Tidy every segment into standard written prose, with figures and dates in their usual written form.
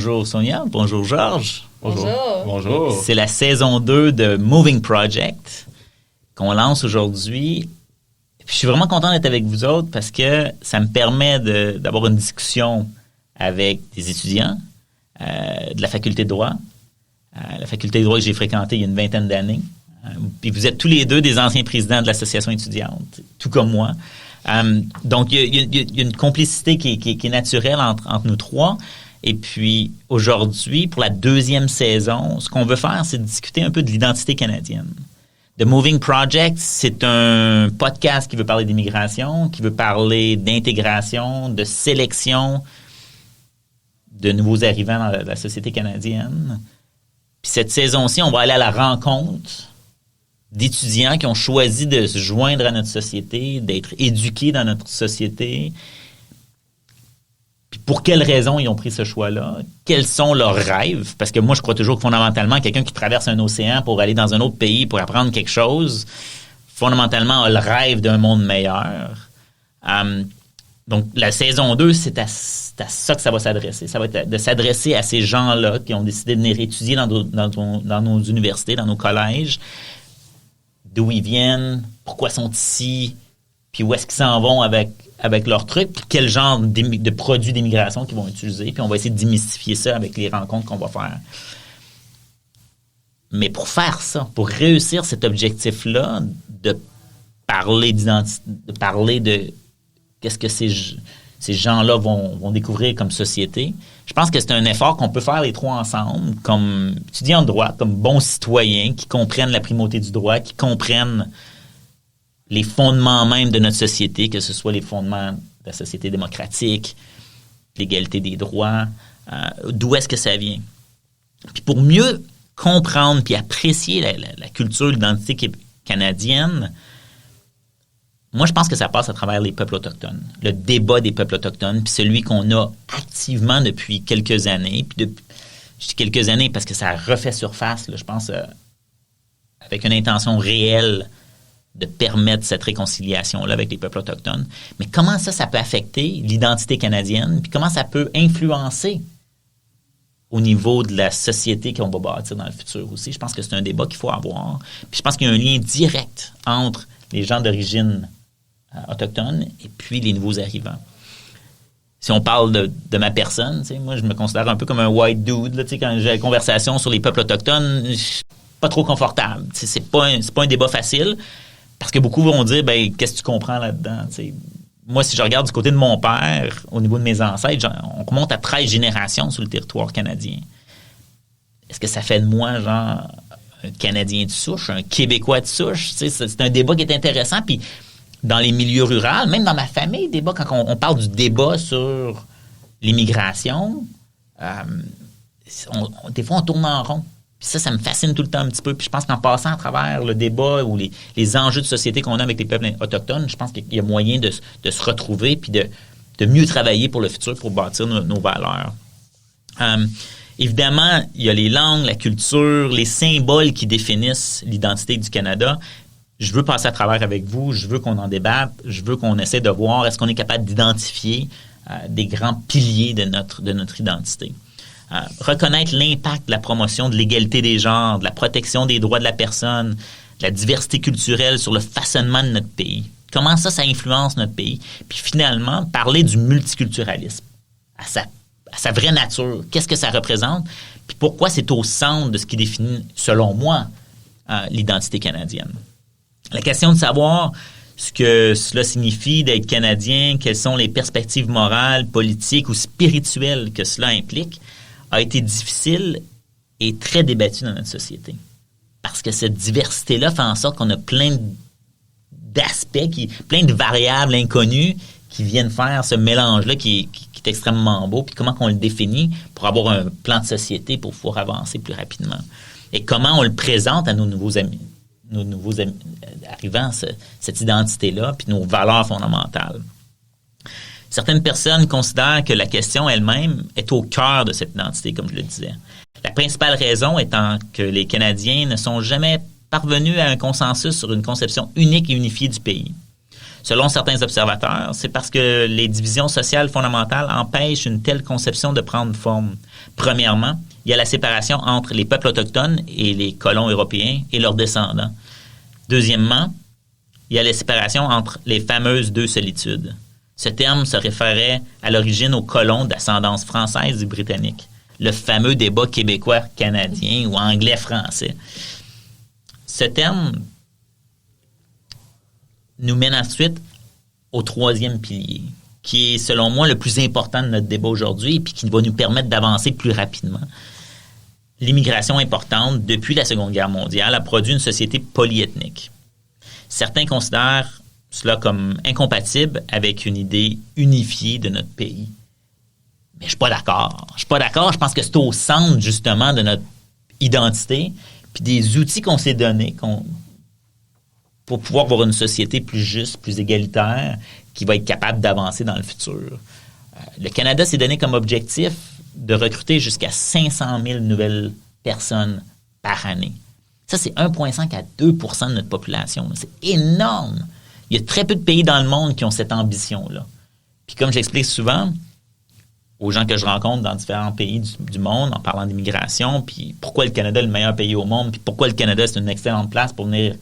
Bonjour Sonia, bonjour Georges. Bonjour. C'est la saison 2 de Moving Project qu'on lance aujourd'hui. Puis je suis vraiment content d'être avec vous autres parce que ça me permet d'avoir une discussion avec des étudiants de la faculté de droit. La faculté de droit que j'ai fréquentée il y a une vingtaine d'années. Puis vous êtes tous les deux des anciens présidents de l'association étudiante, tout comme moi. Donc, il y a une complicité qui est naturelle entre nous trois. Et puis, aujourd'hui, pour la deuxième saison, ce qu'on veut faire, c'est discuter un peu de l'identité canadienne. The Moving Project, c'est un podcast qui veut parler d'immigration, qui veut parler d'intégration, de sélection de nouveaux arrivants dans la société canadienne. Puis cette saison-ci, on va aller à la rencontre d'étudiants qui ont choisi de se joindre à notre société, d'être éduqués dans notre société. Puis pour quelles raisons ils ont pris ce choix-là? Quels sont leurs rêves? Parce que moi, je crois toujours que fondamentalement, quelqu'un qui traverse un océan pour aller dans un autre pays pour apprendre quelque chose, fondamentalement, a le rêve d'un monde meilleur. Donc, la saison 2, c'est à ça que ça va s'adresser. Ça va être de s'adresser à ces gens-là qui ont décidé de venir étudier dans nos universités, dans nos collèges, d'où ils viennent, pourquoi ils sont ici, puis où est-ce qu'ils s'en vont avec leurs trucs, puis quel genre de produits d'immigration qu'ils vont utiliser. Puis on va essayer de démystifier ça avec les rencontres qu'on va faire. Mais pour faire ça, pour réussir cet objectif-là, de parler d'identité, de parler de qu'est-ce que ces gens-là vont découvrir comme société, je pense que c'est un effort qu'on peut faire les trois ensemble, comme étudiants de droit, comme bons citoyens qui comprennent la primauté du droit, qui comprennent les fondements même de notre société, que ce soit les fondements de la société démocratique, l'égalité des droits, d'où est-ce que ça vient. Puis pour mieux comprendre puis apprécier la culture, l'identité canadienne, moi, je pense que ça passe à travers les peuples autochtones, le débat des peuples autochtones, puis celui qu'on a activement depuis quelques années. Puis je dis quelques années parce que ça refait surface, là, je pense, avec une intention réelle de permettre cette réconciliation-là avec les peuples autochtones. Mais comment ça peut affecter l'identité canadienne, puis comment ça peut influencer au niveau de la société qu'on va bâtir dans le futur aussi. Je pense que c'est un débat qu'il faut avoir. Puis je pense qu'il y a un lien direct entre les gens d'origine autochtones et puis les nouveaux arrivants. Si on parle de ma personne, moi, je me considère un peu comme un white dude. Là, quand j'ai la conversation sur les peuples autochtones, je suis pas trop confortable. C'est pas un débat facile parce que beaucoup vont dire, qu'est-ce que tu comprends là-dedans? Moi, si je regarde du côté de mon père, au niveau de mes ancêtres, on remonte à 13 générations sur le territoire canadien. Est-ce que ça fait de moi, un Canadien de souche, un Québécois de souche? C'est un débat qui est intéressant. Puis, dans les milieux ruraux, même dans ma famille, débat, quand on parle du débat sur l'immigration, des fois, on tourne en rond. Puis ça me fascine tout le temps un petit peu. Puis je pense qu'en passant à travers le débat ou les enjeux de société qu'on a avec les peuples autochtones, je pense qu'il y a moyen de se retrouver puis de mieux travailler pour le futur pour bâtir nos valeurs. Évidemment, il y a les langues, la culture, les symboles qui définissent l'identité du Canada. Je veux passer à travers avec vous, je veux qu'on en débatte, je veux qu'on essaie de voir est-ce qu'on est capable d'identifier des grands piliers de notre identité. Reconnaître l'impact de la promotion de l'égalité des genres, de la protection des droits de la personne, de la diversité culturelle sur le façonnement de notre pays. Comment ça influence notre pays? Puis finalement, parler du multiculturalisme à sa vraie nature. Qu'est-ce que ça représente? Puis pourquoi c'est au centre de ce qui définit, selon moi, l'identité canadienne. La question de savoir ce que cela signifie d'être Canadien, quelles sont les perspectives morales, politiques ou spirituelles que cela implique, a été difficile et très débattue dans notre société. Parce que cette diversité-là fait en sorte qu'on a plein d'aspects, plein de variables inconnues qui viennent faire ce mélange-là qui est extrêmement beau, puis comment on le définit pour avoir un plan de société pour pouvoir avancer plus rapidement. Et comment on le présente à nos nouveaux arrivants, cette identité-là, puis nos valeurs fondamentales. Certaines personnes considèrent que la question elle-même est au cœur de cette identité, comme je le disais. La principale raison étant que les Canadiens ne sont jamais parvenus à un consensus sur une conception unique et unifiée du pays. Selon certains observateurs, c'est parce que les divisions sociales fondamentales empêchent une telle conception de prendre forme. Premièrement, il y a la séparation entre les peuples autochtones et les colons européens et leurs descendants. Deuxièmement, il y a la séparation entre les fameuses deux solitudes. Ce terme se référait à l'origine aux colons d'ascendance française et britannique. Le fameux débat québécois-canadien ou anglais-français. Ce terme nous mène ensuite au troisième pilier, qui est, selon moi, le plus important de notre débat aujourd'hui et qui va nous permettre d'avancer plus rapidement. L'immigration importante, depuis la Seconde Guerre mondiale, a produit une société polyethnique. Certains considèrent cela comme incompatible avec une idée unifiée de notre pays. Mais je suis pas d'accord. Je pense que c'est au centre, justement, de notre identité, puis des outils qu'on s'est donnés pour pouvoir avoir une société plus juste, plus égalitaire, qui va être capable d'avancer dans le futur. Le Canada s'est donné comme objectif de recruter jusqu'à 500 000 nouvelles personnes par année. Ça, c'est 1,5 à 2 % de notre population. C'est énorme. Il y a très peu de pays dans le monde qui ont cette ambition-là. Puis comme j'explique souvent aux gens que je rencontre dans différents pays du monde en parlant d'immigration, puis pourquoi le Canada est le meilleur pays au monde, puis pourquoi le Canada, c'est une excellente place pour venir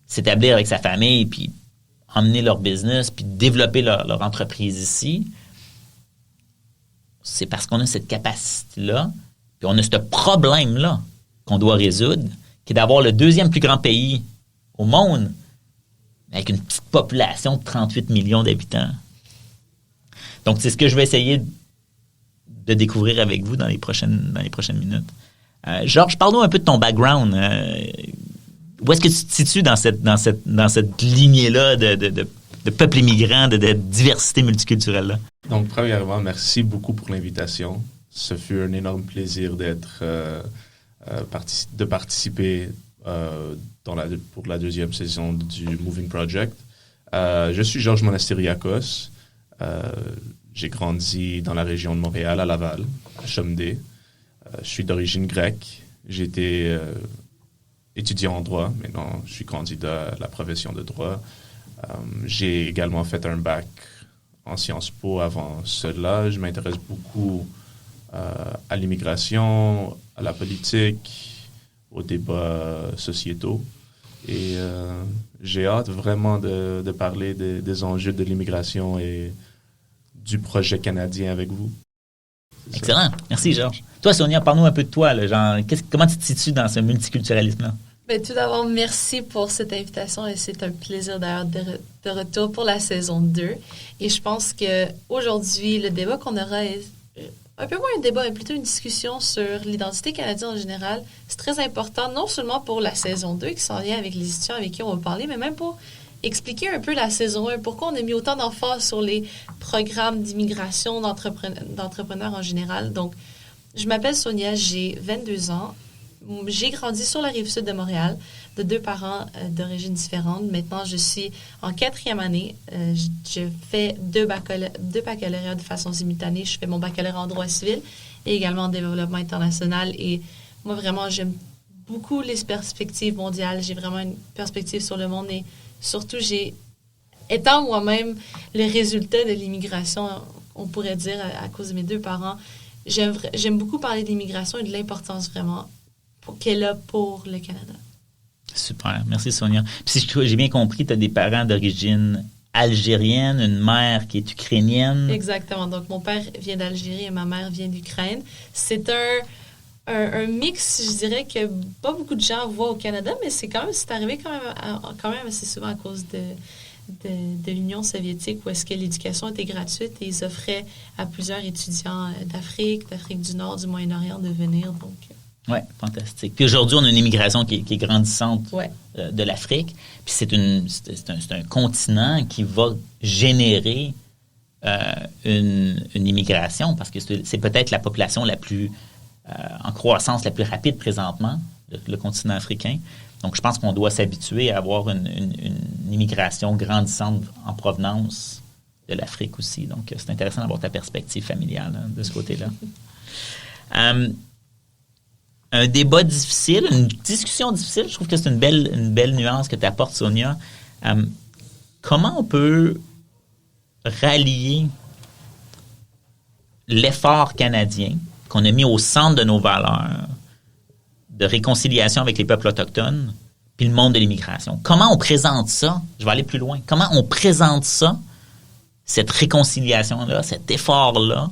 s'établir avec sa famille, puis emmener leur business, puis développer leur entreprise ici, c'est parce qu'on a cette capacité-là, puis on a ce problème-là qu'on doit résoudre, qui est d'avoir le deuxième plus grand pays au monde, avec une petite population de 38 millions d'habitants. Donc, c'est ce que je vais essayer de découvrir avec vous dans les prochaines minutes. Georges, parle-nous un peu de ton background. Où est-ce que tu te situes dans cette lignée-là de peuple immigrant, de diversité multiculturelle-là? Donc, premièrement, merci beaucoup pour l'invitation. Ce fut un énorme plaisir de participer pour la deuxième saison du Moving Project. Je suis Georges Monastiriakos. J'ai grandi dans la région de Montréal, à Laval, à Chomedey. Je suis d'origine grecque. J'ai été étudiant en droit. Maintenant, je suis candidat à la profession de droit. J'ai également fait un bac en Sciences Po avant cela. Je m'intéresse beaucoup à l'immigration, à la politique, aux débats sociétaux. Et j'ai hâte vraiment de parler des enjeux de l'immigration et du projet canadien avec vous. Excellent. Merci, Georges. Toi, Sonia, parle-nous un peu de toi. Là, comment tu te situes dans ce multiculturalisme-là? Bien, tout d'abord, merci pour cette invitation et c'est un plaisir d'ailleurs de retour pour la saison 2. Et je pense qu'aujourd'hui, le débat qu'on aura est un peu moins un débat, mais plutôt une discussion sur l'identité canadienne en général. C'est très important, non seulement pour la saison 2 qui s'en vient avec les étudiants avec qui on va parler, mais même pour expliquer un peu la saison 1, pourquoi on a mis autant d'emphase sur les programmes d'immigration d'entrepreneurs en général. Donc, je m'appelle Sonia, j'ai 22 ans. J'ai grandi sur la Rive-Sud de Montréal, de 2 parents d'origine différente. Maintenant, je suis en 4e année. Je fais 2 baccalauréats de façon simultanée. Je fais mon baccalauréat en droit civil et également en développement international. Et moi, vraiment, j'aime beaucoup les perspectives mondiales. J'ai vraiment une perspective sur le monde et surtout, étant moi-même le résultat de l'immigration, on pourrait dire, à cause de mes 2 parents, j'aime beaucoup parler d'immigration et de l'importance vraiment qu'elle a pour le Canada. Super. Merci, Sonia. Puis si j'ai bien compris, tu as des parents d'origine algérienne, une mère qui est ukrainienne. Exactement. Donc, mon père vient d'Algérie et ma mère vient d'Ukraine. C'est un mix, je dirais, que pas beaucoup de gens voient au Canada, mais c'est arrivé quand même assez souvent à cause de l'Union soviétique où est-ce que l'éducation était gratuite et ils offraient à plusieurs étudiants d'Afrique du Nord, du Moyen-Orient de venir. Donc, oui, fantastique. Puis aujourd'hui, on a une immigration qui est grandissante ouais. De l'Afrique. Puis c'est un continent qui va générer une immigration parce que c'est peut-être la population la plus en croissance la plus rapide présentement, le continent africain. Donc, je pense qu'on doit s'habituer à avoir une immigration grandissante en provenance de l'Afrique aussi. Donc, c'est intéressant d'avoir ta perspective familiale de ce côté-là. Un débat difficile, une discussion difficile. Je trouve que c'est une belle nuance que tu apportes, Sonia. comment on peut rallier l'effort canadien qu'on a mis au centre de nos valeurs de réconciliation avec les peuples autochtones puis le monde de l'immigration. Comment on présente ça? Je vais aller plus loin. Comment on présente ça, cette réconciliation-là, cet effort-là,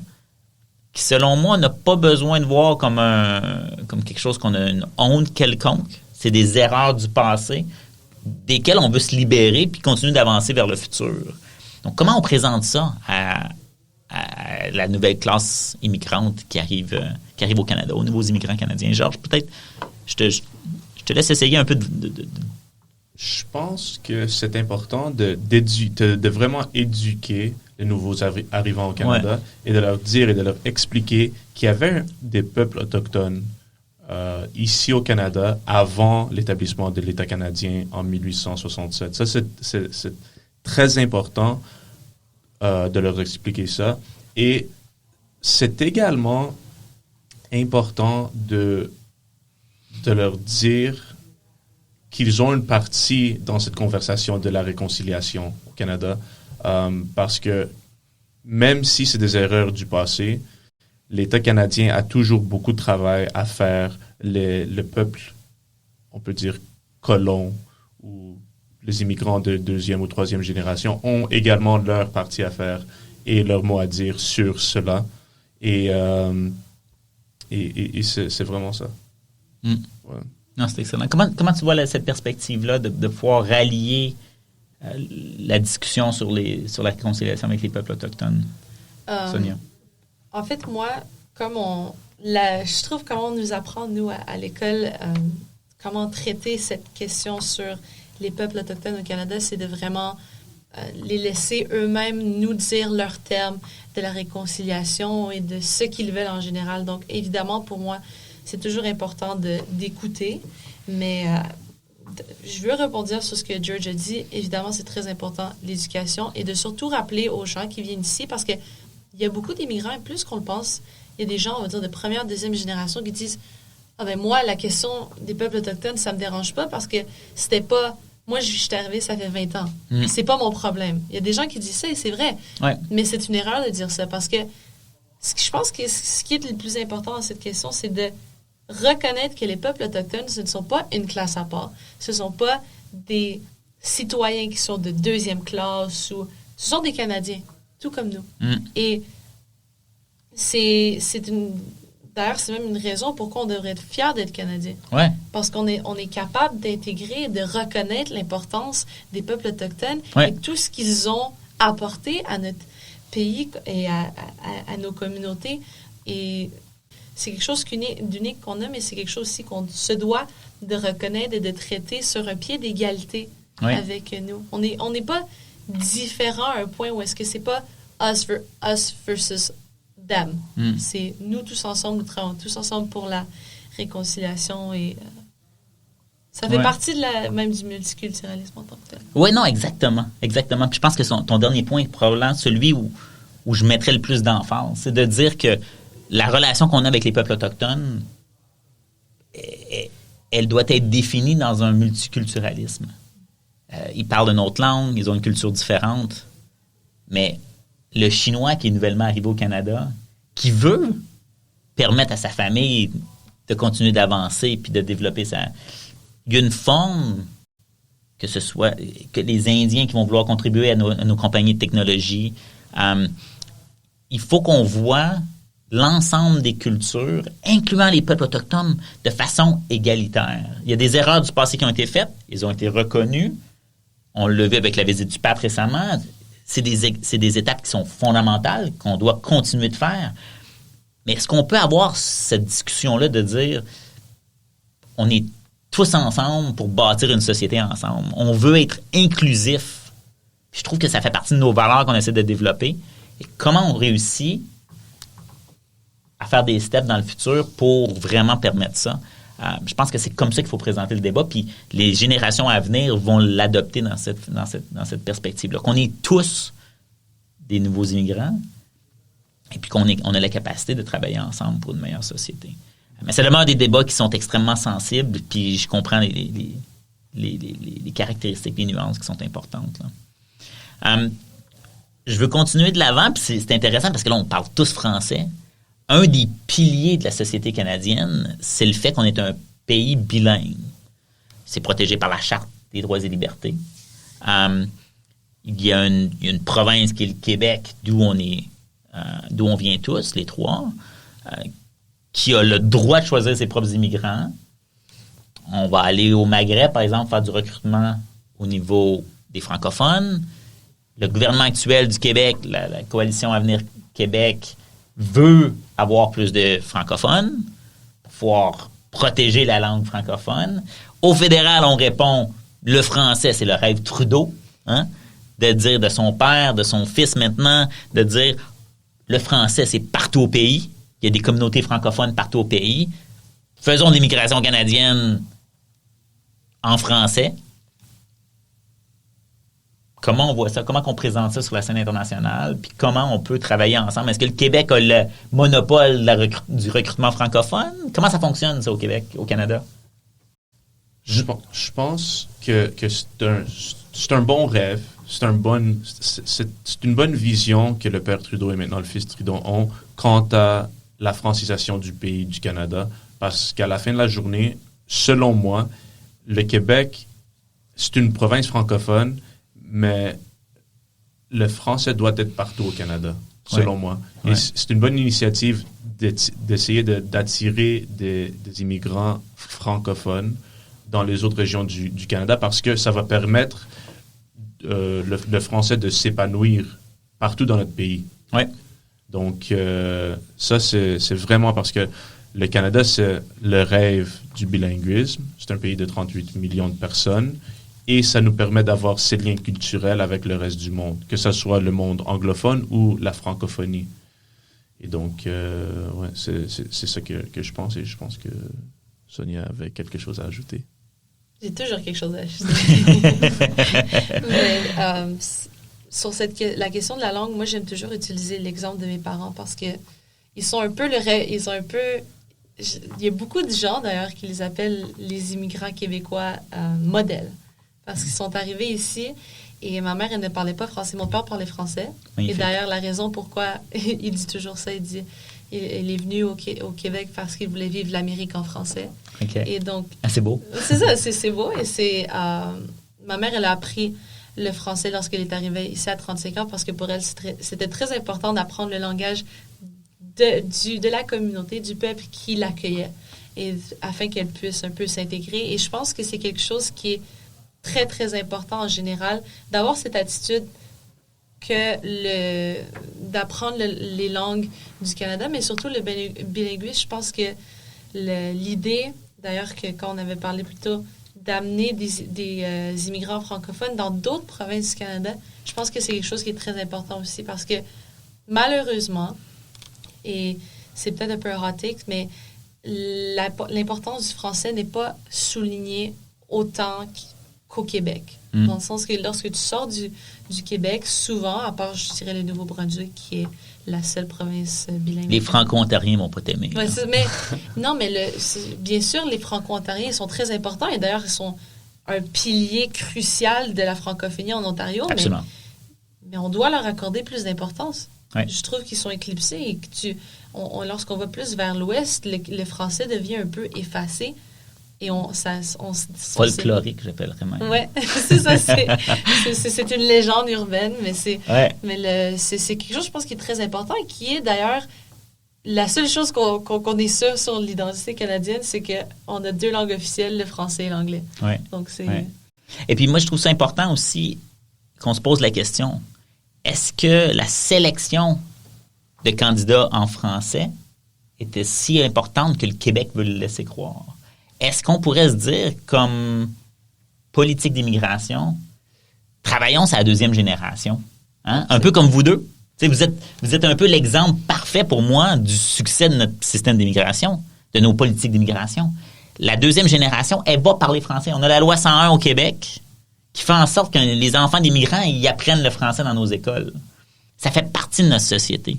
qui, selon moi, n'a pas besoin de voir comme quelque chose qu'on a une honte quelconque. C'est des erreurs du passé desquelles on veut se libérer puis continuer d'avancer vers le futur. Donc, comment on présente ça à la nouvelle classe immigrante qui arrive au Canada, aux nouveaux immigrants canadiens? Georges, peut-être, je te laisse essayer un peu de... Je pense que c'est important de vraiment éduquer les nouveaux arrivants au Canada et de leur dire et de leur expliquer qu'il y avait des peuples autochtones ici au Canada avant l'établissement de l'État canadien en 1867. Ça, c'est très important de leur expliquer ça. Et c'est également important de leur dire qu'ils ont une partie dans cette conversation de la réconciliation au Canada, parce que même si c'est des erreurs du passé, l'État canadien a toujours beaucoup de travail à faire. Le peuple, on peut dire colon, ou les immigrants de deuxième ou troisième génération ont également leur partie à faire et leur mot à dire sur cela. Et c'est vraiment ça. Mm. Ouais. Non, c'est excellent. Comment tu vois cette perspective-là de pouvoir rallier la discussion sur la réconciliation avec les peuples autochtones? Sonia? En fait, moi, je trouve comment on nous apprend, nous, à l'école, comment traiter cette question sur les peuples autochtones au Canada, c'est de vraiment les laisser eux-mêmes nous dire leurs termes de la réconciliation et de ce qu'ils veulent en général. Donc, évidemment, pour moi, c'est toujours important d'écouter, mais je veux rebondir sur ce que George a dit. Évidemment, c'est très important, l'éducation, et de surtout rappeler aux gens qui viennent ici, parce qu'il y a beaucoup d'immigrants, et plus qu'on le pense, il y a des gens, on va dire, de première, deuxième génération qui disent « Ah ben moi, la question des peuples autochtones, ça me dérange pas, parce que c'était pas... Moi, je suis arrivée, ça fait 20 ans. C'est pas mon problème. » Il y a des gens qui disent ça, et c'est vrai. Ouais. Mais c'est une erreur de dire ça, parce que je pense que ce qui est le plus important dans cette question, c'est de reconnaître que les peuples autochtones, ce ne sont pas une classe à part. Ce ne sont pas des citoyens qui sont de deuxième classe, ou ce sont des Canadiens, tout comme nous. Et d'ailleurs, c'est même une raison pourquoi on devrait être fiers d'être Canadiens. Ouais. Parce qu'on est capable d'intégrer et de reconnaître l'importance des peuples autochtones et tout ce qu'ils ont apporté à notre pays et à nos communautés. Et c'est quelque chose d'unique qu'on a, mais c'est quelque chose aussi qu'on se doit de reconnaître et de traiter sur un pied d'égalité avec nous. On n'est pas différents à un point où est-ce que c'est pas us versus them. C'est nous tous ensemble, nous travaillons tous ensemble pour la réconciliation, et ça fait partie même du multiculturalisme en tant que tel. Oui, non, exactement. Exactement. Puis je pense que ton dernier point est probablement celui où je mettrais le plus d'emphase. C'est de dire que la relation qu'on a avec les peuples autochtones, elle doit être définie dans un multiculturalisme. Ils parlent une autre langue, ils ont une culture différente, mais le Chinois qui est nouvellement arrivé au Canada, qui veut permettre à sa famille de continuer d'avancer puis de développer il y a une forme, que ce soit que les Indiens qui vont vouloir contribuer à nos compagnies de technologie, il faut qu'on voit l'ensemble des cultures, incluant les peuples autochtones, de façon égalitaire. Il y a des erreurs du passé qui ont été faites, elles ont été reconnues. On l'a vu avec la visite du pape récemment. C'est des étapes qui sont fondamentales, qu'on doit continuer de faire. Mais est-ce qu'on peut avoir cette discussion-là de dire on est tous ensemble pour bâtir une société ensemble? On veut être inclusif. Puis je trouve que ça fait partie de nos valeurs qu'on essaie de développer. Et comment on réussit à faire des steps dans le futur pour vraiment permettre ça? Je pense que c'est comme ça qu'il faut présenter le débat, puis les générations à venir vont l'adopter dans cette perspective-là. Qu'on est tous des nouveaux immigrants, et puis qu'on a la capacité de travailler ensemble pour une meilleure société. Mais c'est vraiment des débats qui sont extrêmement sensibles, puis je comprends les caractéristiques, les nuances qui sont importantes, là. Je veux continuer de l'avant, puis c'est intéressant parce que là, on parle tous français. Un des piliers de la société canadienne, c'est le fait qu'on est un pays bilingue. C'est protégé par la Charte des droits et libertés. Il y a une province qui est le Québec, d'où on vient tous, les trois, qui a le droit de choisir ses propres immigrants. On va aller au Maghreb, par exemple, faire du recrutement au niveau des francophones. Le gouvernement actuel du Québec, la coalition Avenir Québec, veut avoir plus de francophones pour pouvoir protéger la langue francophone. Au fédéral, on répond, le français, c'est le rêve Trudeau, hein? De dire de son père, de son fils maintenant, de dire le français, c'est partout au pays. Il y a des communautés francophones partout au pays. Faisons de l'immigration canadienne en français. Comment on voit ça? Comment on présente ça sur la scène internationale? Puis comment on peut travailler ensemble? Est-ce que le Québec a le monopole du recrutement francophone? Comment ça fonctionne, ça, au Québec, au Canada? Je pense que c'est un bon rêve. C'est une bonne vision que le père Trudeau et maintenant le fils Trudeau ont quant à la francisation du pays, du Canada. Parce qu'à la fin de la journée, selon moi, le Québec, c'est une province francophone, mais le français doit être partout au Canada, selon moi. Et c'est une bonne initiative d'essayer d'attirer des immigrants francophones dans les autres régions du Canada parce que ça va permettre le français de s'épanouir partout dans notre pays. Oui. Donc, ça, c'est vraiment parce que le Canada, c'est le rêve du bilinguisme. C'est un pays de 38 millions de personnes et ça nous permet d'avoir ces liens culturels avec le reste du monde, que ce soit le monde anglophone ou la francophonie. Et donc, c'est ça que je pense et je pense que Sonia avait quelque chose à ajouter. J'ai toujours quelque chose à ajouter. Mais sur la question de la langue, moi, j'aime toujours utiliser l'exemple de mes parents parce que ils sont un peu il y a beaucoup de gens, d'ailleurs, qui les appellent les immigrants québécois modèles. Parce qu'ils sont arrivés ici et ma mère, elle ne parlait pas français. Mon père parlait français. Magnifique. Et d'ailleurs, la raison pourquoi il dit toujours ça, il dit il est venu au Québec parce qu'il voulait vivre l'Amérique en français. Okay. Et donc, c'est beau. C'est ça, c'est beau. Et ma mère, elle a appris le français lorsqu'elle est arrivée ici à 35 ans parce que pour elle, c'était très important d'apprendre le langage de la communauté, du peuple qui l'accueillait, et afin qu'elle puisse un peu s'intégrer. Et je pense que c'est quelque chose qui est très, très important en général, d'avoir cette attitude d'apprendre les langues du Canada, mais surtout le bilinguisme. Je pense que l'idée, d'ailleurs, que quand on avait parlé plus tôt, d'amener des immigrants francophones dans d'autres provinces du Canada, je pense que c'est quelque chose qui est très important aussi parce que malheureusement, et c'est peut-être un peu erratique, mais l'importance du français n'est pas soulignée autant qu'au Québec. Dans le sens que lorsque tu sors du Québec, souvent, à part, je dirais, le Nouveau-Brunswick, qui est la seule province bilingue. Les Franco-Ontariens vont pas t'aimer. Ouais, mais bien sûr, les Franco-Ontariens sont très importants et d'ailleurs, ils sont un pilier crucial de la francophonie en Ontario. Absolument. Mais on doit leur accorder plus d'importance. Ouais. Je trouve qu'ils sont éclipsés et que lorsqu'on va plus vers l'ouest, le français devient un peu effacé. Et folklorique, j'appellerais même. Oui, c'est ça. C'est une légende urbaine, mais c'est quelque chose, je pense, qui est très important et qui est d'ailleurs la seule chose qu'on est sûr sur l'identité canadienne, c'est qu'on a 2 langues officielles, le français et l'anglais. Ouais. Donc, c'est... Ouais. Et puis moi, je trouve ça important aussi qu'on se pose la question, est-ce que la sélection de candidats en français était si importante que le Québec veut le laisser croire? Est-ce qu'on pourrait se dire, comme politique d'immigration, travaillons sur la 2e génération? Hein? Un peu comme vous deux. Vous êtes un peu l'exemple parfait pour moi du succès de notre système d'immigration, de nos politiques d'immigration. La 2e génération, elle va parler français. On a la loi 101 au Québec qui fait en sorte que les enfants d'immigrants, ils apprennent le français dans nos écoles. Ça fait partie de notre société.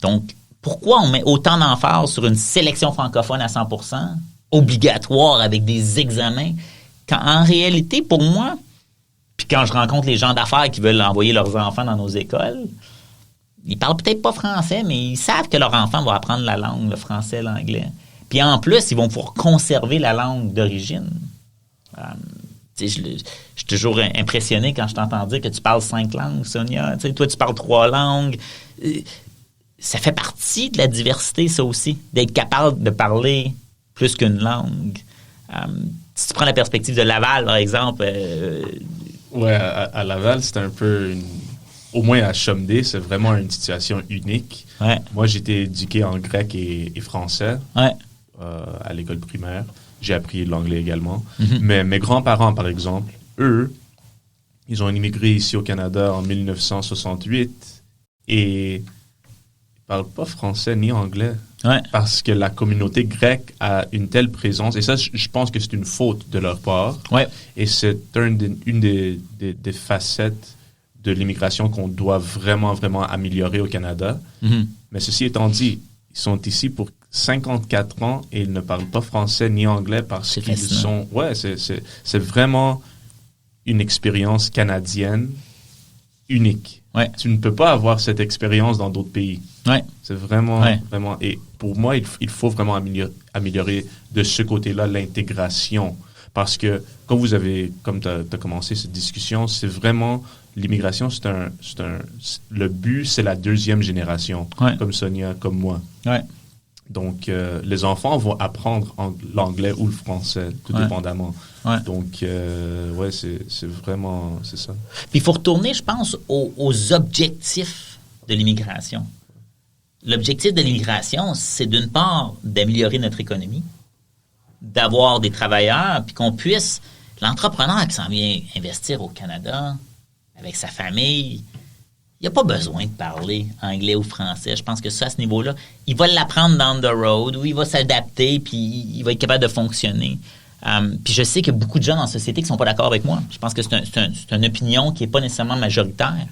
Donc, pourquoi on met autant d'emphase sur une sélection francophone à 100%, obligatoire avec des examens, quand en réalité, pour moi, Puis quand je rencontre les gens d'affaires qui veulent envoyer leurs enfants dans nos écoles, ils parlent peut-être pas français, mais ils savent que leur enfant va apprendre la langue, le français, l'anglais. Puis en plus, ils vont pouvoir conserver la langue d'origine. Je suis toujours impressionné quand je t'entends dire que tu parles 5 langues, Sonia. Toi, tu parles 3 langues. Ça fait partie de la diversité, ça aussi, d'être capable de parler plus qu'une langue. Si tu prends la perspective de Laval, par exemple... Ouais, à Laval, c'est un peu... Au moins à Chomedey, c'est vraiment une situation unique. Ouais. Moi, j'ai été éduqué en grec et français à l'école primaire. J'ai appris l'anglais également. Mm-hmm. Mais mes grands-parents, par exemple, eux, ils ont immigré ici au Canada en 1968 et ils ne parlent pas français ni anglais. Ouais. Parce que la communauté grecque a une telle présence. Et ça, je pense que c'est une faute de leur part. Ouais. Et c'est une des facettes de l'immigration qu'on doit vraiment, vraiment améliorer au Canada. Mm-hmm. Mais ceci étant dit, ils sont ici pour 54 ans et ils ne parlent pas français ni anglais parce qu'ils sont... Ouais, c'est vraiment une expérience canadienne unique. Ouais. Tu ne peux pas avoir cette expérience dans d'autres pays. Ouais. C'est vraiment, vraiment... Et pour moi, il faut vraiment améliorer de ce côté-là l'intégration. Parce que, comme tu as commencé cette discussion, c'est vraiment... L'immigration, le but, c'est la 2e génération, comme Sonia, comme moi. Ouais. Donc, les enfants vont apprendre l'anglais ou le français, tout dépendamment. Ouais. Donc, c'est vraiment, c'est ça. Puis il faut retourner, je pense, aux objectifs de l'immigration. L'objectif de l'immigration, c'est d'une part d'améliorer notre économie, d'avoir des travailleurs, puis qu'on puisse, l'entrepreneur qui s'en vient investir au Canada, avec sa famille, il n'a pas besoin de parler anglais ou français. Je pense que ça, à ce niveau-là, il va l'apprendre down the road, ou il va s'adapter, puis il va être capable de fonctionner. Puis je sais qu'il y a beaucoup de gens dans la société qui ne sont pas d'accord avec moi. Je pense que c'est une opinion qui n'est pas nécessairement majoritaire.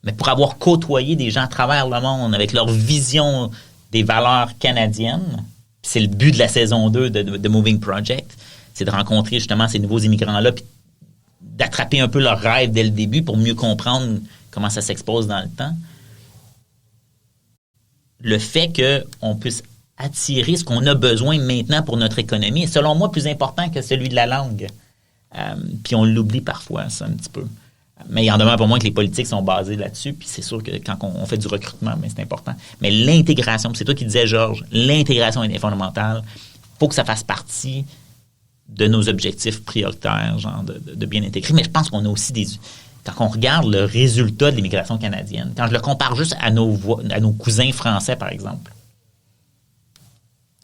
Mais pour avoir côtoyé des gens à travers le monde avec leur vision des valeurs canadiennes, c'est le but de la saison 2 de Moving Project, c'est de rencontrer justement ces nouveaux immigrants-là, puis d'attraper un peu leurs rêves dès le début pour mieux comprendre comment ça s'expose dans le temps. Le fait qu'on puisse attirer ce qu'on a besoin maintenant pour notre économie est, selon moi, plus important que celui de la langue. Puis on l'oublie parfois, ça, un petit peu. Mais il en demeure pour moi que les politiques sont basées là-dessus, puis c'est sûr que quand on fait du recrutement, mais c'est important. Mais l'intégration, c'est toi qui disais, Georges, l'intégration est fondamentale. Il faut que ça fasse partie de nos objectifs prioritaires, genre de bien intégrer. Mais je pense qu'on a aussi quand on regarde le résultat de l'immigration canadienne, quand je le compare juste à nos cousins français, par exemple,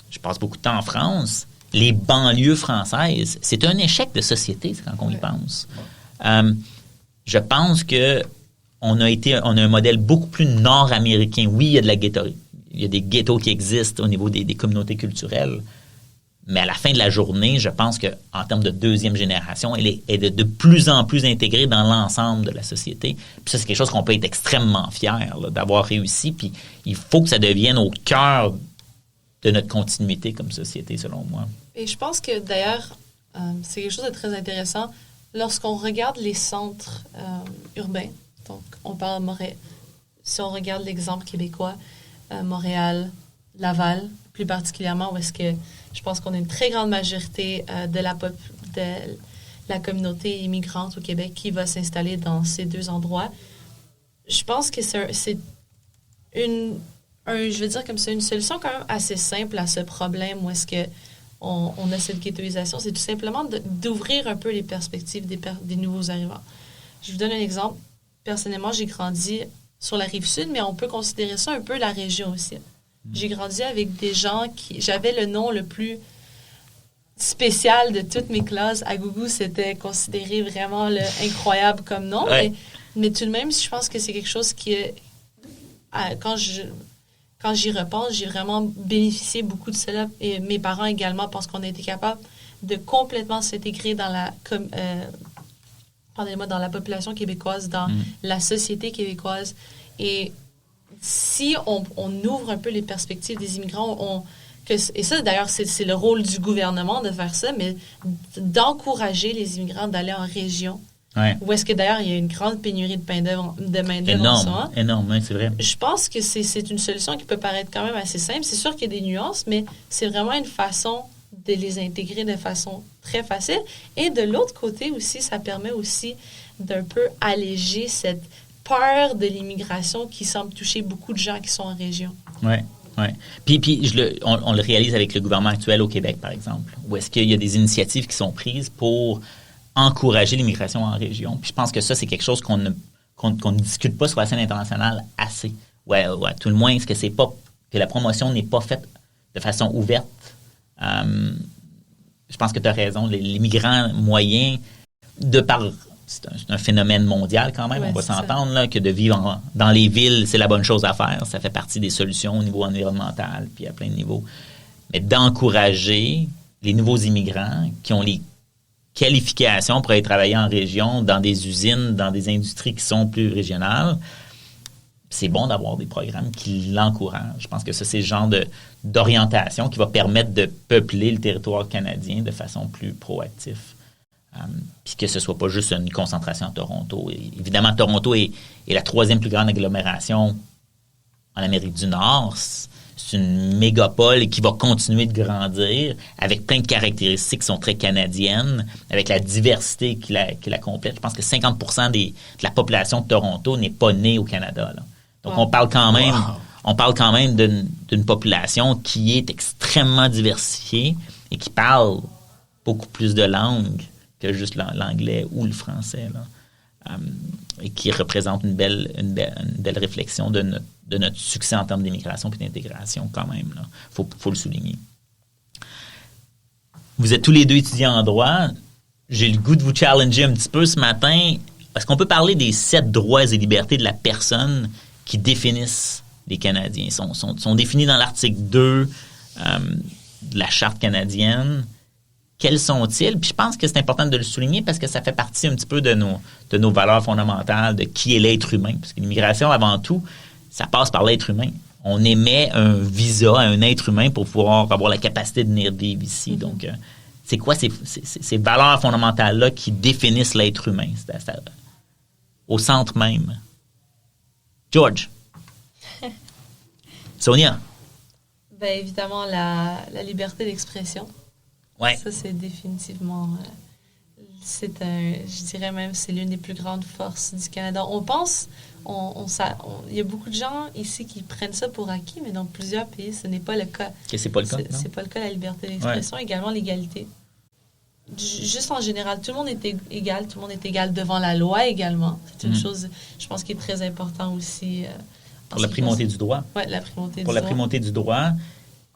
je passe beaucoup de temps en France, les banlieues françaises, c'est un échec de société quand on y pense. Je pense que on a un modèle beaucoup plus nord-américain. Oui, il y a de la ghetterie. Il y a des ghettos qui existent au niveau des communautés culturelles. Mais à la fin de la journée, je pense qu'en termes de 2e génération, elle est de plus en plus intégrée dans l'ensemble de la société. Puis ça, c'est quelque chose qu'on peut être extrêmement fier d'avoir réussi. Puis il faut que ça devienne au cœur de notre continuité comme société, selon moi. Et je pense que, d'ailleurs, c'est quelque chose de très intéressant. Lorsqu'on regarde les centres urbains, donc on parle de Montréal, si on regarde l'exemple québécois, Montréal, Laval, plus particulièrement, où est-ce que je pense qu'on a une très grande majorité de la communauté immigrante au Québec qui va s'installer dans ces 2 endroits. Je pense que c'est je veux dire comme ça, une solution quand même assez simple à ce problème où est-ce que on a cette ghettoisation. C'est tout simplement d'ouvrir un peu les perspectives des nouveaux arrivants. Je vous donne un exemple. Personnellement, j'ai grandi sur la Rive-Sud, mais on peut considérer ça un peu la région aussi. J'ai grandi avec des gens j'avais le nom le plus spécial de toutes mes classes. À Gougou, c'était considéré vraiment incroyable comme nom. Ouais. Mais tout de même, je pense que c'est quelque chose qui quand j'y repense, j'ai vraiment bénéficié beaucoup de cela. Et mes parents également, parce qu'on a été capable de complètement s'intégrer dans dans la population québécoise, dans la société québécoise. Et si on ouvre un peu les perspectives des immigrants, et ça, d'ailleurs, c'est le rôle du gouvernement de faire ça, mais d'encourager les immigrants d'aller en région, Ouais. Où est-ce que d'ailleurs il y a une grande pénurie de main-d'œuvre en ce moment. Énorme, c'est vrai. Je pense que c'est une solution qui peut paraître quand même assez simple. C'est sûr qu'il y a des nuances, mais c'est vraiment une façon de les intégrer de façon très facile. Et de l'autre côté aussi, ça permet aussi d'un peu alléger cette peur de l'immigration qui semble toucher beaucoup de gens qui sont en région. Oui, oui. Puis on le réalise avec le gouvernement actuel au Québec, par exemple, où est-ce qu'il y a des initiatives qui sont prises pour encourager l'immigration en région. Puis je pense que ça, c'est quelque chose qu'on ne discute pas sur la scène internationale assez. Ouais, à tout le moins, est-ce que c'est pas que la promotion n'est pas faite de façon ouverte? Je pense que tu as raison. Les migrants moyens, c'est un phénomène mondial quand même, on va s'entendre, là, que de vivre dans les villes, c'est la bonne chose à faire. Ça fait partie des solutions au niveau environnemental, puis à plein de niveaux. Mais d'encourager les nouveaux immigrants qui ont les qualifications pour aller travailler en région, dans des usines, dans des industries qui sont plus régionales, c'est bon d'avoir des programmes qui l'encouragent. Je pense que ça, c'est le genre d'orientation qui va permettre de peupler le territoire canadien de façon plus proactive. Puis que ce ne soit pas juste une concentration à Toronto. Et évidemment, Toronto est la troisième plus grande agglomération en Amérique du Nord. C'est une mégapole qui va continuer de grandir avec plein de caractéristiques qui sont très canadiennes, avec la diversité qui la complète. Je pense que 50% de la population de Toronto n'est pas née au Canada, là. Donc, on parle quand même d'une population qui est extrêmement diversifiée et qui parle beaucoup plus de langues que juste l'anglais ou le français, là. Et qui représente une belle réflexion de notre succès en termes d'immigration et d'intégration quand même. Il faut le souligner. Vous êtes tous les deux étudiants en droit. J'ai le goût de vous challenger un petit peu ce matin. Est-ce qu'on peut parler des 7 droits et libertés de la personne qui définissent les Canadiens? Ils sont définis dans l'article 2 de la Charte canadienne. Quels sont-ils? Puis je pense que c'est important de le souligner parce que ça fait partie un petit peu de nos valeurs fondamentales, de qui est l'être humain. Parce que l'immigration, avant tout, ça passe par l'être humain. On émet un visa à un être humain pour pouvoir avoir la capacité de venir vivre ici. Mm-hmm. Donc, c'est quoi ces valeurs fondamentales-là qui définissent l'être humain? C'est au centre même. George. Sonia. Bien, évidemment, la liberté d'expression. Ouais. Ça, c'est définitivement... je dirais même, c'est l'une des plus grandes forces du Canada. On pense... il y a beaucoup de gens ici qui prennent ça pour acquis, mais dans plusieurs pays, ce n'est pas le cas. Que c'est pas le cas, c'est pas le cas, la liberté d'expression. Ouais. Également, l'égalité. Juste en général, tout le monde est égal. Tout le monde est égal devant la loi également. C'est une chose, je pense, qui est très important aussi. Pour la primauté du droit. Oui, la primauté du droit. Pour la primauté du droit,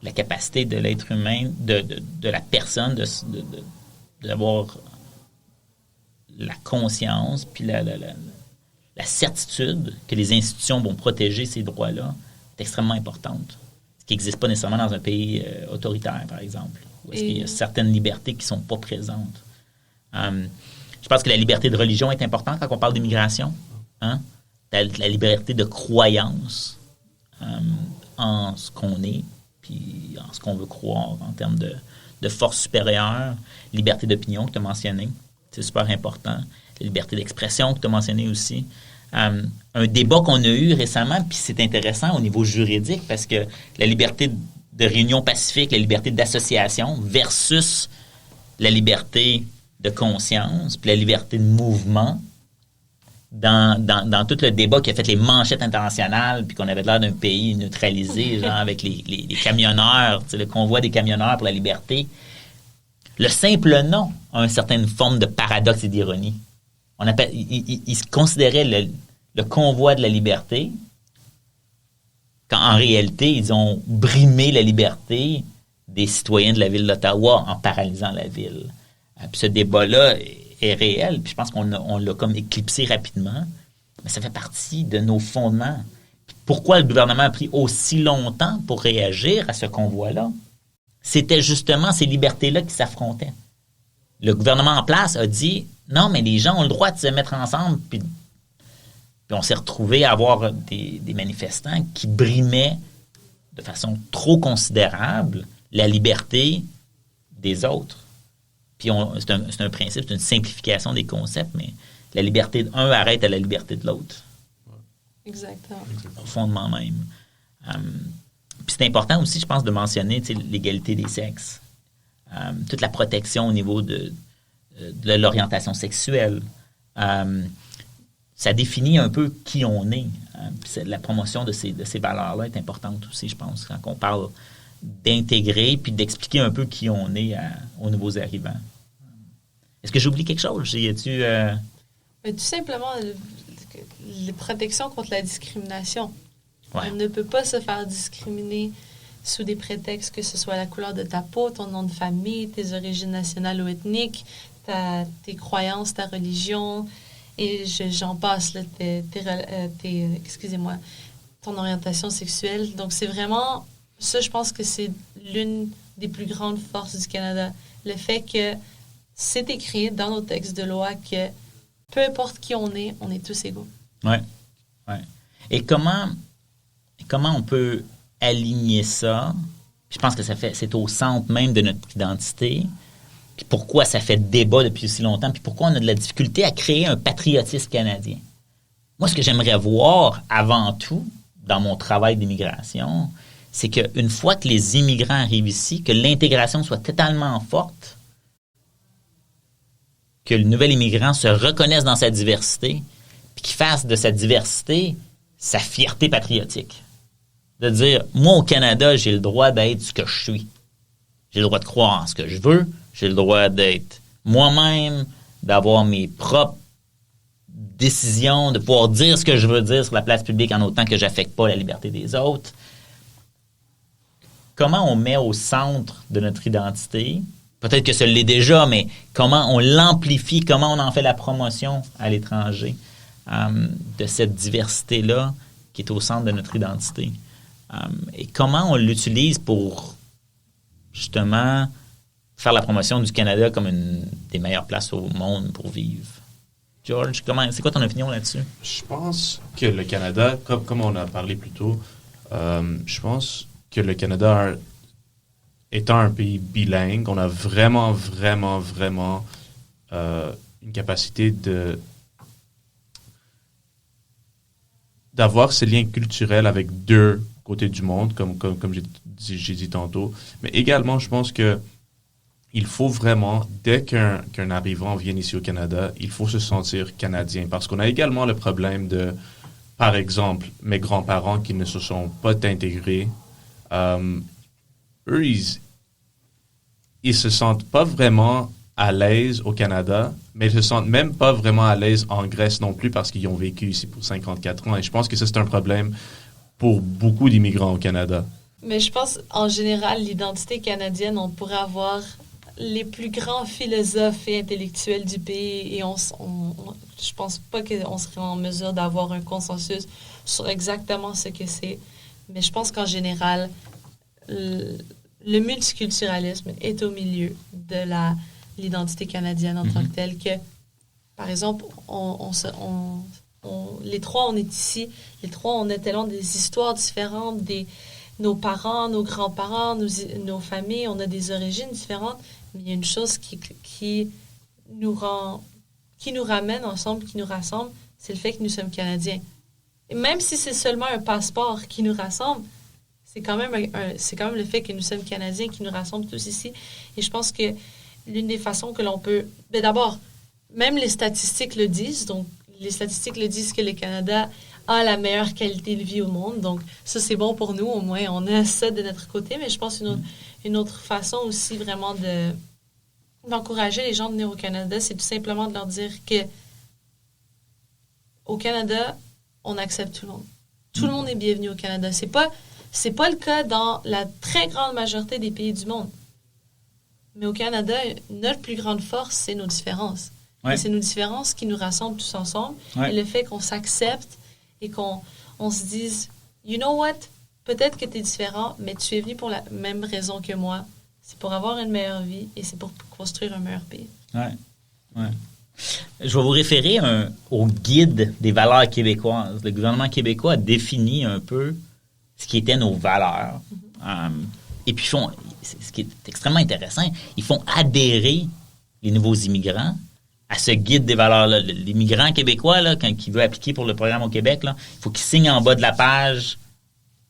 la capacité de l'être humain, de la personne, d'avoir la conscience, puis la certitude que les institutions vont protéger ces droits-là est extrêmement importante. Ce qui n'existe pas nécessairement dans un pays autoritaire, par exemple, où est-ce qu'il y a certaines libertés qui ne sont pas présentes. Je pense que la liberté de religion est importante quand on parle d'immigration. Hein? La liberté de croyance en ce qu'on est, puis en ce qu'on veut croire en termes de force supérieure. Liberté d'opinion que tu as mentionné, c'est super important. La liberté d'expression que tu as mentionné aussi. Un débat qu'on a eu récemment, puis c'est intéressant au niveau juridique, parce que la liberté de réunion pacifique, la liberté d'association versus la liberté de conscience, puis la liberté de mouvement, dans tout le débat qui a fait les manchettes internationales, puis qu'on avait l'air d'un pays neutralisé, genre avec les camionneurs, le convoi des camionneurs pour la liberté, le simple nom a une certaine forme de paradoxe et d'ironie. Il se considérait le convoi de la liberté, quand en réalité, ils ont brimé la liberté des citoyens de la ville d'Ottawa en paralysant la ville. Puis ce débat-là est réel, puis je pense qu'on l'a comme éclipsé rapidement, mais ça fait partie de nos fondements. Puis pourquoi le gouvernement a pris aussi longtemps pour réagir à ce convoi-là? C'était justement ces libertés-là qui s'affrontaient. Le gouvernement en place a dit « Non, mais les gens ont le droit de se mettre ensemble. » Puis on s'est retrouvé à avoir des manifestants qui brimaient de façon trop considérable la liberté des autres. Puis c'est un principe, c'est une simplification des concepts, mais la liberté d'un arrête à la liberté de l'autre. Exactement. Au fondement même. Puis c'est important aussi, je pense, de mentionner l'égalité des sexes. Toute la protection au niveau de l'orientation sexuelle. Ça définit un peu qui on est. Puis la promotion de ces valeurs-là est importante aussi, je pense, quand on parle d'intégrer puis d'expliquer un peu qui on est aux nouveaux arrivants. Est-ce que j'oublie quelque chose? Tout simplement, les protections contre la discrimination. Ouais. On ne peut pas se faire discriminer sous des prétextes, que ce soit la couleur de ta peau, ton nom de famille, tes origines nationales ou ethniques, tes croyances, ta religion, et j'en passe, là, excusez-moi, ton orientation sexuelle. Donc, c'est vraiment, ça, je pense que c'est l'une des plus grandes forces du Canada. Le fait que c'est écrit dans nos textes de loi que peu importe qui on est tous égaux. Oui. Ouais. Et comment on peut aligner ça? Je pense que c'est au centre même de notre identité. Puis pourquoi ça fait débat depuis aussi longtemps? Puis pourquoi on a de la difficulté à créer un patriotisme canadien? Moi, ce que j'aimerais voir avant tout dans mon travail d'immigration, c'est qu'une fois que les immigrants arrivent ici, que l'intégration soit totalement forte, que le nouvel immigrant se reconnaisse dans sa diversité, puis qu'il fasse de sa diversité sa fierté patriotique. De dire, moi, au Canada, j'ai le droit d'être ce que je suis. J'ai le droit de croire en ce que je veux. J'ai le droit d'être moi-même, d'avoir mes propres décisions, de pouvoir dire ce que je veux dire sur la place publique en autant que j'affecte pas la liberté des autres. Comment on met au centre de notre identité, peut-être que ce l'est déjà, mais comment on l'amplifie, comment on en fait la promotion à l'étranger de cette diversité-là qui est au centre de notre identité. Et comment on l'utilise pour, justement, faire la promotion du Canada comme une des meilleures places au monde pour vivre. George, c'est quoi ton opinion là-dessus? Je pense que le Canada, comme on a parlé plus tôt, je pense que le Canada, étant un pays bilingue, on a vraiment, vraiment, vraiment une capacité d'avoir ces liens culturels avec deux côtés du monde, comme j'ai dit tantôt. Mais également, je pense que il faut vraiment, dès qu'un arrivant vient ici au Canada, il faut se sentir canadien. Parce qu'on a également le problème de, par exemple, mes grands-parents qui ne se sont pas intégrés. Eux, ils se sentent pas vraiment à l'aise au Canada, mais ils se sentent même pas vraiment à l'aise en Grèce non plus parce qu'ils ont vécu ici pour 54 ans. Et je pense que ça, c'est un problème pour beaucoup d'immigrants au Canada. Mais je pense, en général, l'identité canadienne, on pourrait avoir les plus grands philosophes et intellectuels du pays et je pense pas qu'on serait en mesure d'avoir un consensus sur exactement ce que c'est. Mais je pense qu'en général, le multiculturalisme est au milieu de l'identité canadienne en tant que telle, que, par exemple, les trois, on est ici, les trois, on est tellement des histoires différentes, nos parents, nos grands-parents, nos familles, on a des origines différentes, mais il y a une chose qui nous ramène ensemble, qui nous rassemble, c'est le fait que nous sommes Canadiens. Et même si c'est seulement un passeport qui nous rassemble, c'est quand même le fait que nous sommes Canadiens qui nous rassemble tous ici. Et je pense que l'une des façons que l'on peut... Mais d'abord, même les statistiques le disent. Donc, les statistiques le disent que le Canada a la meilleure qualité de vie au monde. Donc, ça, c'est bon pour nous. Au moins, on a ça de notre côté. Mais je pense une autre façon aussi vraiment d'encourager les gens de venir au Canada, c'est tout simplement de leur dire que au Canada, on accepte tout le monde. Tout le monde est bienvenu au Canada. C'est pas le cas dans la très grande majorité des pays du monde. Mais au Canada, notre plus grande force, c'est nos différences. Ouais. Et c'est nos différences qui nous rassemblent tous ensemble. Ouais. Et le fait qu'on s'accepte et qu'on se dise, you know what, peut-être que tu es différent, mais tu es venu pour la même raison que moi. C'est pour avoir une meilleure vie et c'est pour construire un meilleur pays. Ouais. Ouais. Je vais vous référer au guide des valeurs québécoises. Le gouvernement québécois a défini un peu ce qui étaient nos valeurs. Et puis, ce qui est extrêmement intéressant, ils font adhérer les nouveaux immigrants à ce guide des valeurs-là. Les migrants québécois, là, quand ils veulent appliquer pour le programme au Québec, là, il faut qu'ils signent en bas de la page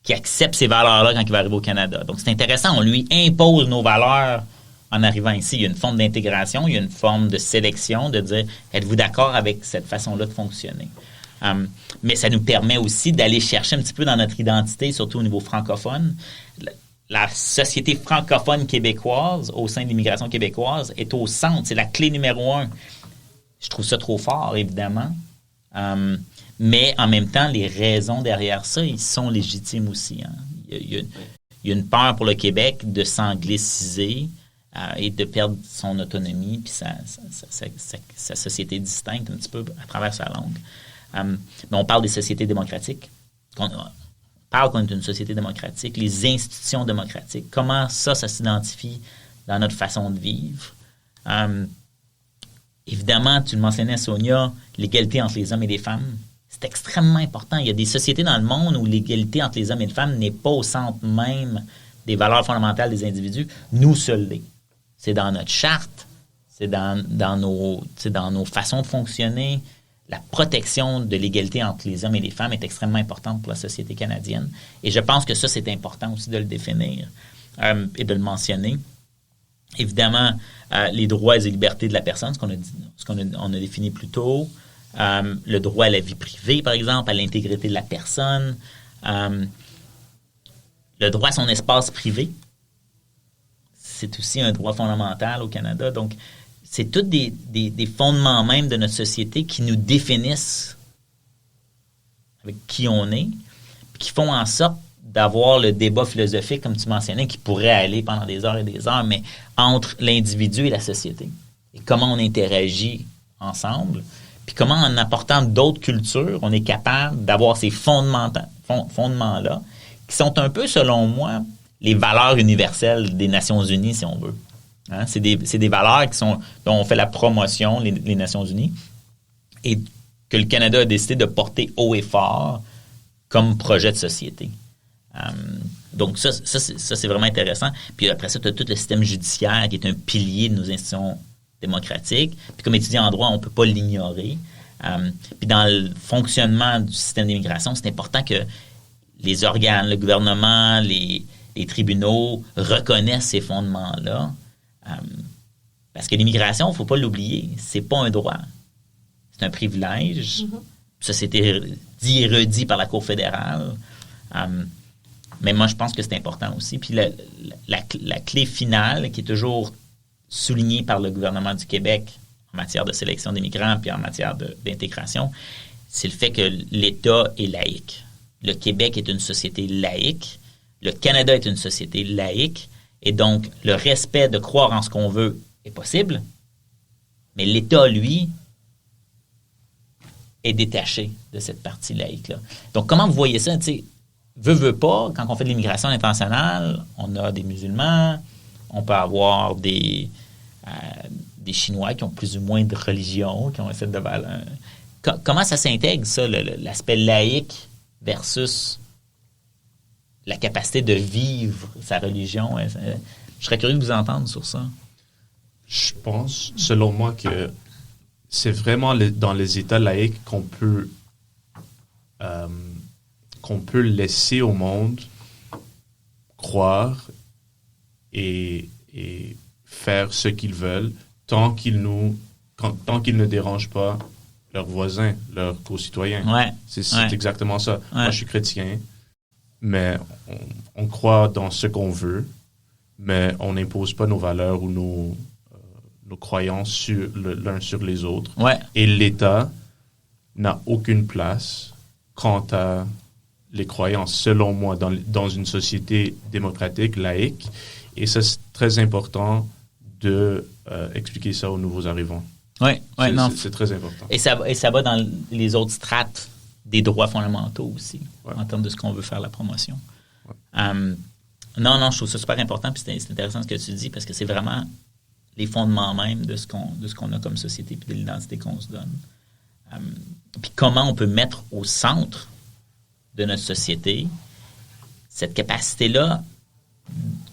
qu'ils acceptent ces valeurs-là quand il va arriver au Canada. Donc, c'est intéressant. On lui impose nos valeurs en arrivant ici. Il y a une forme d'intégration, il y a une forme de sélection, de dire, êtes-vous d'accord avec cette façon-là de fonctionner? Mais ça nous permet aussi d'aller chercher un petit peu dans notre identité, surtout au niveau francophone. La société francophone québécoise, au sein de l'immigration québécoise, est au centre. C'est la clé numéro 1. Je trouve ça trop fort, évidemment. Mais en même temps, les raisons derrière ça, ils sont légitimes aussi. Hein. Il y a une peur pour le Québec de s'angliciser et de perdre son autonomie puis sa société distincte un petit peu à travers sa langue. Mais on parle des sociétés démocratiques. On parle qu'on est une société démocratique, les institutions démocratiques. Comment ça s'identifie dans notre façon de vivre? Évidemment, tu le mentionnais, Sonia, l'égalité entre les hommes et les femmes. C'est extrêmement important. Il y a des sociétés dans le monde où l'égalité entre les hommes et les femmes n'est pas au centre même des valeurs fondamentales des individus. Nous seuls l'est. C'est dans notre charte, c'est dans nos façons de fonctionner. La protection de l'égalité entre les hommes et les femmes est extrêmement importante pour la société canadienne. Et je pense que ça, c'est important aussi de le définir et de le mentionner. Évidemment, les droits et libertés de la personne, on a défini plus tôt. Le droit à la vie privée, par exemple, à l'intégrité de la personne. Le droit à son espace privé. C'est aussi un droit fondamental au Canada. Donc, c'est tous des fondements même de notre société qui nous définissent avec qui on est, puis qui font en sorte d'avoir le débat philosophique, comme tu mentionnais, qui pourrait aller pendant des heures et des heures, mais entre l'individu et la société. Et comment on interagit ensemble, puis comment en apportant d'autres cultures, on est capable d'avoir ces fondements-là, qui sont un peu, selon moi, les valeurs universelles des Nations Unies, si on veut. Hein? C'est des valeurs dont on fait la promotion, les Nations Unies, et que le Canada a décidé de porter haut et fort comme projet de société. Donc ça c'est vraiment intéressant. Puis après ça, tu as tout le système judiciaire qui est un pilier de nos institutions démocratiques. Puis comme étudiant en droit, on ne peut pas l'ignorer. Puis dans le fonctionnement du système d'immigration, c'est important que les organes, le gouvernement, les tribunaux reconnaissent ces fondements-là. Parce que l'immigration, il ne faut pas l'oublier, c'est pas un droit. C'est un privilège. Mm-hmm. Ça, c'était dit et redit par la Cour fédérale. Mais moi, je pense que c'est important aussi. Puis la clé finale, qui est toujours soulignée par le gouvernement du Québec en matière de sélection des migrants puis en matière d'intégration, c'est le fait que l'État est laïque. Le Québec est une société laïque. Le Canada est une société laïque. Et donc, le respect de croire en ce qu'on veut est possible. Mais l'État, lui, est détaché de cette partie laïque-là. Donc, comment vous voyez ça? Tu sais, veut pas, quand on fait de l'immigration internationale, on a des musulmans, on peut avoir des Chinois qui ont plus ou moins de religion, qui ont essayé de valeur. Comment ça s'intègre, ça, l'aspect laïque versus la capacité de vivre sa religion? Je serais curieux de vous entendre sur ça. Je pense, selon moi, que c'est vraiment dans les États laïques qu'on peut laisser au monde croire et faire ce qu'ils veulent tant qu'ils ne dérangent pas leurs voisins, leurs concitoyens. Ouais. C'est exactement ça. Ouais. Moi, je suis chrétien, mais on croit dans ce qu'on veut, mais on n'impose pas nos valeurs ou nos croyances l'un sur les autres. Ouais. Et l'État n'a aucune place quant à les croyances, selon moi, dans une société démocratique, laïque. Et ça, c'est très important de expliquer ça aux nouveaux arrivants. Oui, c'est très important. Et ça va dans les autres strates des droits fondamentaux aussi, en termes de ce qu'on veut faire la promotion. Ouais. Non, je trouve ça super important, puis c'est intéressant ce que tu dis, parce que c'est vraiment les fondements même de ce qu'on a comme société, puis de l'identité qu'on se donne. Puis comment on peut mettre au centre de notre société cette capacité-là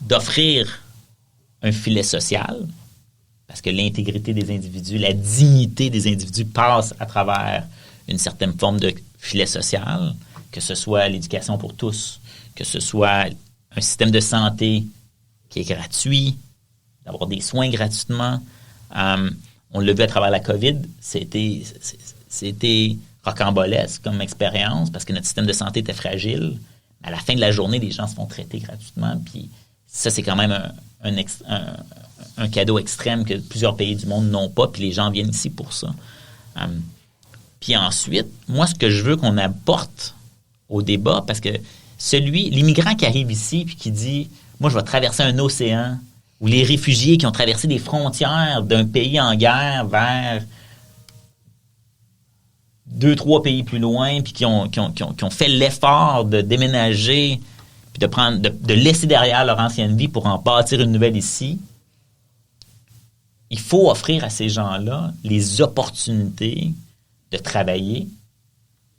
d'offrir un filet social, parce que l'intégrité des individus, la dignité des individus passe à travers une certaine forme de filet social, que ce soit l'éducation pour tous, que ce soit un système de santé qui est gratuit, d'avoir des soins gratuitement. On l'a vu à travers la COVID, c'était rocambolesque comme expérience parce que notre système de santé était fragile. À la fin de la journée, les gens se font traiter gratuitement. Puis ça, c'est quand même un cadeau extrême que plusieurs pays du monde n'ont pas. Puis les gens viennent ici pour ça. Puis ensuite, moi, ce que je veux qu'on apporte au débat, parce que l'immigrant qui arrive ici puis qui dit « Moi, je vais traverser un océan », ou les réfugiés qui ont traversé des frontières d'un pays en guerre vers 2-3 pays plus loin, puis qui ont fait l'effort de déménager, puis de laisser derrière leur ancienne vie pour en bâtir une nouvelle ici. Il faut offrir à ces gens-là les opportunités de travailler,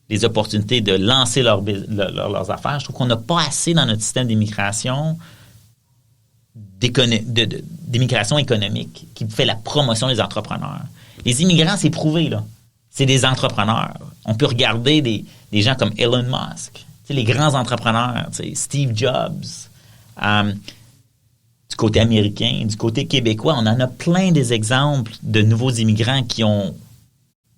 les opportunités de lancer leurs affaires. Je trouve qu'on n'a pas assez dans notre système d'immigration d'immigration économique qui fait la promotion des entrepreneurs. Les immigrants, c'est prouvé, là. C'est des entrepreneurs. On peut regarder des gens comme Elon Musk, les grands entrepreneurs, Steve Jobs, du côté américain, du côté québécois. On en a plein des exemples de nouveaux immigrants qui ont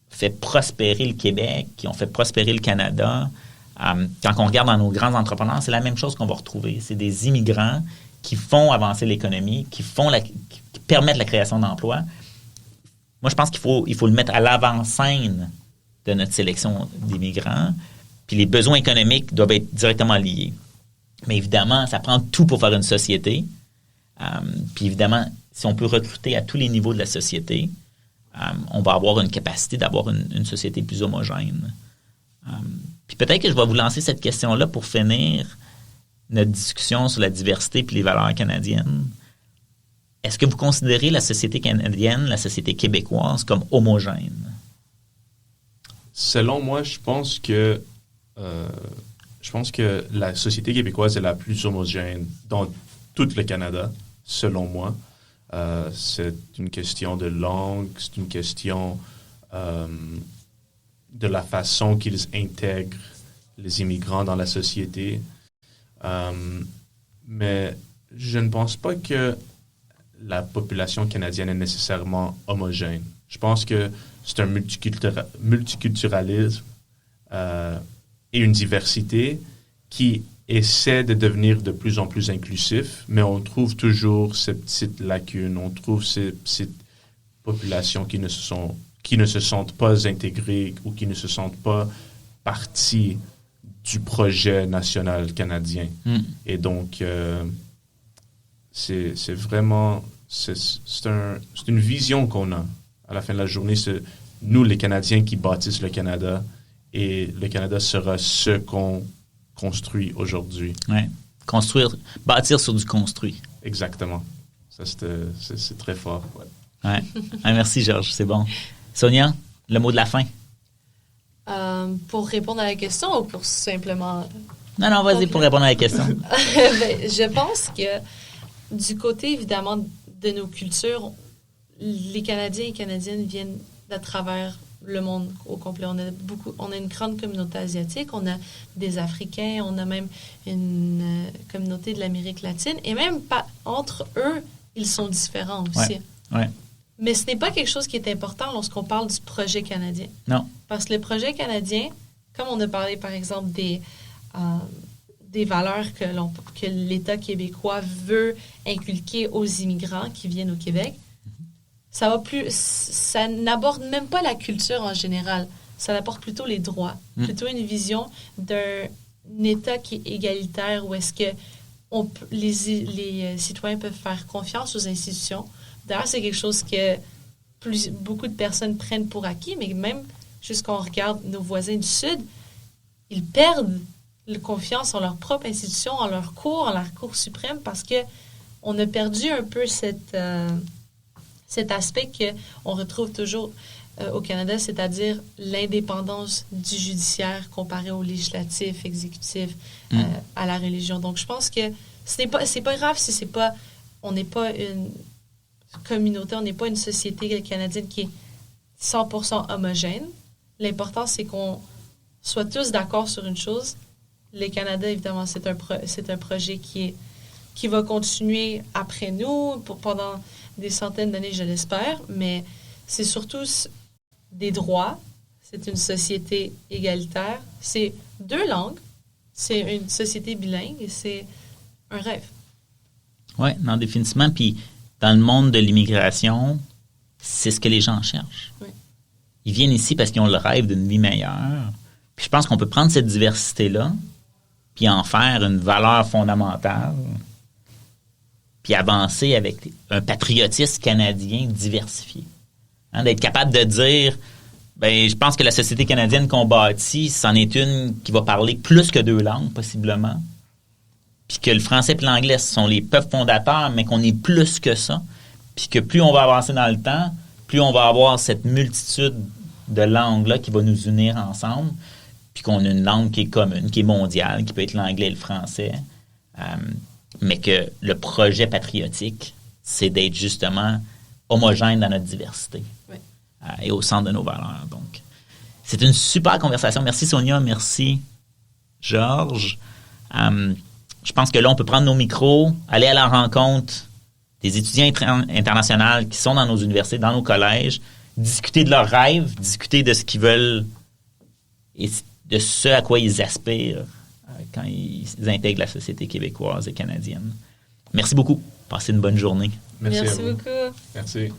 fait prospérer le Québec, qui ont fait prospérer le Canada. Quand on regarde dans nos grands entrepreneurs, c'est la même chose qu'on va retrouver. C'est des immigrants qui font avancer l'économie, qui permettent la création d'emplois. Moi, je pense qu'il faut le mettre à l'avant-scène de notre sélection d'immigrants. Puis les besoins économiques doivent être directement liés. Mais évidemment, ça prend tout pour faire une société. Puis évidemment, si on peut recruter à tous les niveaux de la société, on va avoir une capacité d'avoir une société plus homogène. Puis peut-être que je vais vous lancer cette question-là pour finir notre discussion sur la diversité puis les valeurs canadiennes. Est-ce que vous considérez la société canadienne, la société québécoise comme homogène? Selon moi, je pense que la société québécoise est la plus homogène dans tout le Canada, selon moi. C'est une question de langue, c'est une question de la façon qu'ils intègrent les immigrants dans la société. Mais je ne pense pas que la population canadienne est nécessairement homogène. Je pense que c'est un multiculturalisme et une diversité qui essaie de devenir de plus en plus inclusif, mais on trouve toujours ces petites lacunes, on trouve ces petites populations qui ne se sentent pas intégrées ou qui ne se sentent pas partie du projet national canadien. Et donc, c'est vraiment... C'est une vision qu'on a. À la fin de la journée, c'est nous, les Canadiens, qui bâtissent le Canada, et le Canada sera ce qu'on construit aujourd'hui. Oui. Bâtir sur du construit. Exactement. Ça, c'est très fort. Ouais. Ouais. Merci, Georges. C'est bon. Sonia, le mot de la fin. Pour répondre à la question ou pour simplement... Non, vas-y pour répondre à la question. Je pense que du côté, évidemment, de nos cultures, les Canadiens et Canadiennes viennent à travers le monde au complet. On a une grande communauté asiatique, on a des Africains, on a même une communauté de l'Amérique latine, et même entre eux, ils sont différents aussi. Ouais. Mais ce n'est pas quelque chose qui est important lorsqu'on parle du projet canadien. Non. Parce que le projet canadien, comme on a parlé, par exemple, des valeurs que l'État québécois veut inculquer aux immigrants qui viennent au Québec, ça n'aborde même pas la culture en général. Ça apporte plutôt les droits, plutôt une vision d'un État qui est égalitaire, où est-ce que les citoyens peuvent faire confiance aux institutions. D'ailleurs, c'est quelque chose que beaucoup de personnes prennent pour acquis, mais même jusqu'on regarde nos voisins du Sud, ils perdent la confiance en leur propre institution, en leur cour, en leur cour suprême, parce qu'on a perdu un peu cet aspect qu'on retrouve toujours au Canada, c'est-à-dire l'indépendance du judiciaire comparé au législatif, exécutif, à la religion. Donc, je pense que c'est pas grave si on n'est pas communauté, on n'est pas une société canadienne qui est 100% homogène. L'important, c'est qu'on soit tous d'accord sur une chose. Le Canada, évidemment, c'est un projet qui va continuer après nous pendant des centaines d'années, je l'espère, mais c'est surtout des droits. C'est une société égalitaire. C'est 2 langues. C'est une société bilingue et c'est un rêve. Oui, non, définitivement. Puis, dans le monde de l'immigration, c'est ce que les gens cherchent. Oui. Ils viennent ici parce qu'ils ont le rêve d'une vie meilleure. Puis, je pense qu'on peut prendre cette diversité-là puis en faire une valeur fondamentale puis avancer avec un patriotisme canadien diversifié. Hein, d'être capable de dire, ben, je pense que la société canadienne qu'on bâtit, c'en est une qui va parler plus que 2 langues, possiblement. Puis que le français et l'anglais sont les peuples fondateurs, mais qu'on est plus que ça. Puis que plus on va avancer dans le temps, plus on va avoir cette multitude de langues-là qui va nous unir ensemble, puis qu'on a une langue qui est commune, qui est mondiale, qui peut être l'anglais et le français. Mais que le projet patriotique, c'est d'être justement homogène dans notre diversité. Oui. Et au centre de nos valeurs. Donc, c'est une super conversation. Merci Sonia, merci Georges. Je pense que là, on peut prendre nos micros, aller à la rencontre des étudiants internationaux qui sont dans nos universités, dans nos collèges, discuter de leurs rêves, discuter de ce qu'ils veulent et de ce à quoi ils aspirent quand ils intègrent la société québécoise et canadienne. Merci beaucoup. Passez une bonne journée. Merci beaucoup. Merci.